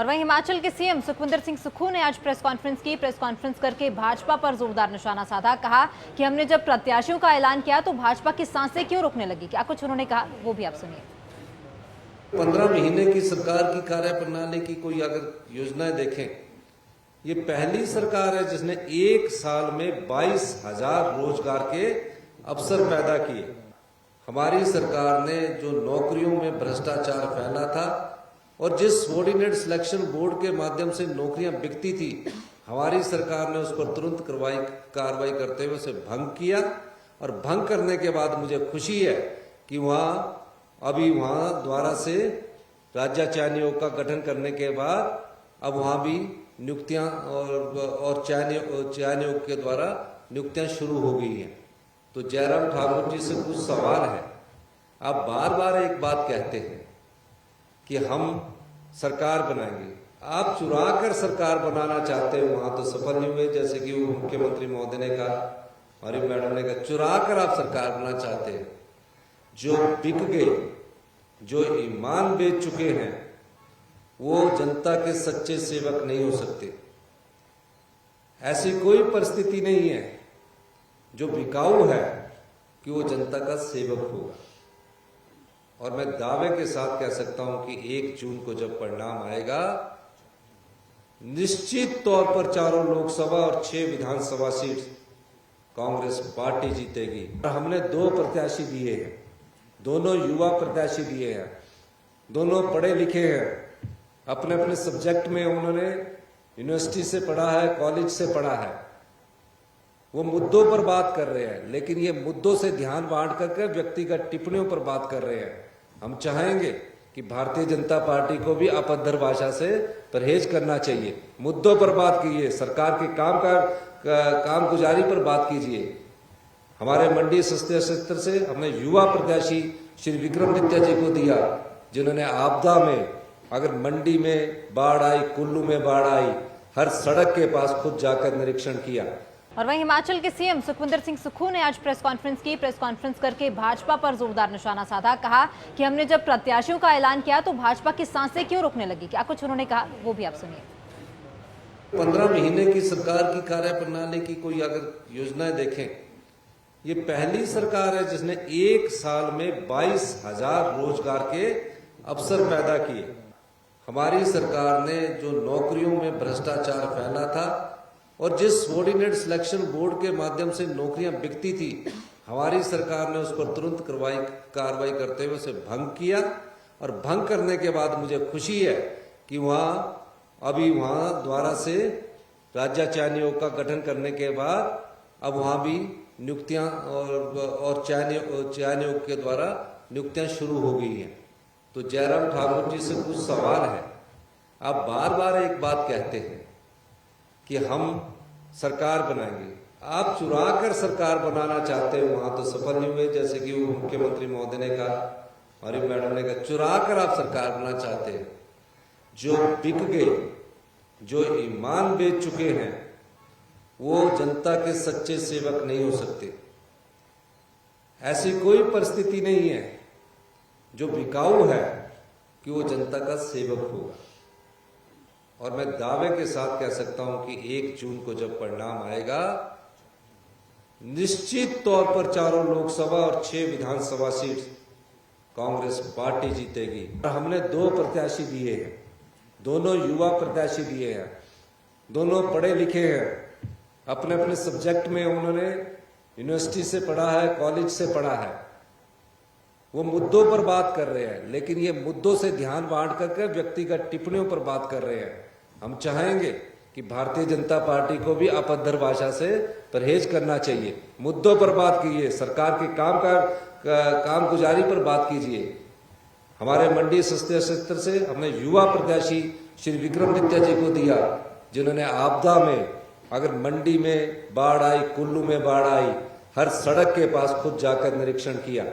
और वहीं हिमाचल के सीएम सुखविंदर सिंह सुक्खू ने आज प्रेस कॉन्फ्रेंस करके भाजपा पर जोरदार निशाना साधा। कहा कि हमने जब प्रत्याशियों का ऐलान किया तो भाजपा की सांसें क्यों रुकने लगी। क्या कुछ उन्होंने कहा वो भी आप सुनिए। 15 महीने की सरकार की कार्यप्रणाली की कोई अगर योजनाएं देखें, ये पहली सरकार है जिसने एक साल में 22,000 रोजगार के अवसर पैदा किए। हमारी सरकार ने जो नौकरियों में भ्रष्टाचार फैला था और जिस सबॉर्डिनेट सिलेक्शन बोर्ड के माध्यम से नौकरियां बिकती थी, हमारी सरकार ने उस पर तुरंत कार्रवाई करते हुए उसे भंग किया। और भंग करने के बाद मुझे खुशी है कि वहां द्वारा से राज्य चयन आयोग का गठन करने के बाद अब वहां भी नियुक्तियां और चयन आयोग के द्वारा नियुक्तियां शुरू हो गई हैं। तो जयराम ठाकुर जी से कुछ सवाल है। आप बार बार एक बात कहते हैं कि हम सरकार बनाएंगे, आप चुरा कर सरकार बनाना चाहते हो, वहां तो सफल नहीं हुए। जैसे कि वो मुख्यमंत्री महोदय ने कहा, हमारी मैडम ने कहा, चुरा कर आप सरकार बनाना चाहते हैं। जो बिक गए, जो ईमान बेच चुके हैं, वो जनता के सच्चे सेवक नहीं हो सकते। ऐसी कोई परिस्थिति नहीं है जो बिकाऊ है कि वो जनता का सेवक होगा। और मैं दावे के साथ कह सकता हूं कि 1 जून को जब परिणाम आएगा, निश्चित तौर पर 4 लोकसभा और 6 विधानसभा सीट कांग्रेस पार्टी जीतेगी। हमने 2 प्रत्याशी दिए हैं, दोनों युवा प्रत्याशी दिए हैं, दोनों पढ़े लिखे हैं, अपने अपने सब्जेक्ट में उन्होंने यूनिवर्सिटी से पढ़ा है, कॉलेज से पढ़ा है। वो मुद्दों पर बात कर रहे हैं, लेकिन ये मुद्दों से ध्यान बांट करके व्यक्तिगत टिप्पणियों पर बात कर रहे हैं। हम चाहेंगे कि भारतीय जनता पार्टी को भी अपअद्धर भाषा से परहेज करना चाहिए। मुद्दों पर बात कीजिए, सरकार के कामगुजारी पर बात कीजिए। हमारे मंडी संसदीय क्षेत्र से हमने युवा प्रत्याशी श्री विक्रमादित्य जी को दिया, जिन्होंने आपदा में, अगर मंडी में बाढ़ आई, कुल्लू में बाढ़ आई, हर सड़क के पास खुद जाकर निरीक्षण किया। और वहीं हिमाचल के सीएम सुखविंदर सिंह सुक्खू ने आज प्रेस कॉन्फ्रेंस करके भाजपा पर जोरदार निशाना साधा। कहा कि हमने जब प्रत्याशियों का ऐलान किया तो भाजपा की सांसें क्यों रुकने लगी। क्या कुछ उन्होंने कहा वो भी आप सुनिए। 15 महीने की सरकार की कार्यप्रणाली की कोई अगर योजनाएं देखें, ये पहली सरकार है जिसने एक साल में 22,000 रोजगार के अवसर पैदा किए। हमारी सरकार ने जो नौकरियों में भ्रष्टाचार फैला था और जिस सबॉर्डिनेट सिलेक्शन बोर्ड के माध्यम से नौकरियां बिकती थी, हमारी सरकार ने उस पर तुरंत कार्रवाई करते हुए उसे भंग किया। और भंग करने के बाद मुझे खुशी है कि वहां द्वारा से राज्य चयन आयोग का गठन करने के बाद अब वहां भी नियुक्तियां और चयन आयोग के द्वारा नियुक्तियां शुरू हो गई हैं। तो जयराम ठाकुर जी से कुछ सवाल है। आप बार बार एक बात कहते हैं कि हम सरकार बनाएंगे, आप चुरा कर सरकार बनाना चाहते हो, वहां तो सफल नहीं हुए। जैसे कि वो मुख्यमंत्री महोदय ने कहा, हमारी मैडम ने कहा, चुरा कर आप सरकार बनाना चाहते हैं। जो बिक गए, जो ईमान बेच चुके हैं, वो जनता के सच्चे सेवक नहीं हो सकते। ऐसी कोई परिस्थिति नहीं है जो बिकाऊ है कि वो जनता का सेवक होगा। और मैं दावे के साथ कह सकता हूं कि 1 जून को जब परिणाम आएगा, निश्चित तौर पर 4 लोकसभा और 6 विधानसभा सीट कांग्रेस पार्टी जीतेगी। हमने 2 प्रत्याशी दिए हैं, दोनों युवा प्रत्याशी दिए हैं, दोनों पढ़े लिखे हैं, अपने अपने सब्जेक्ट में उन्होंने यूनिवर्सिटी से पढ़ा है, कॉलेज से पढ़ा है। वो मुद्दों पर बात कर रहे हैं, लेकिन ये मुद्दों से ध्यान बांट करके व्यक्तिगत टिप्पणियों पर बात कर रहे हैं। हम चाहेंगे कि भारतीय जनता पार्टी को भी अपअद्धर भाषा से परहेज करना चाहिए। मुद्दों पर बात कीजिए, सरकार के कामगुजारी पर बात कीजिए। हमारे मंडी संसदीय क्षेत्र से हमने युवा प्रत्याशी श्री विक्रमादित्य जी को दिया, जिन्होंने आपदा में, अगर मंडी में बाढ़ आई, कुल्लू में बाढ़ आई, हर सड़क के पास खुद जाकर निरीक्षण किया।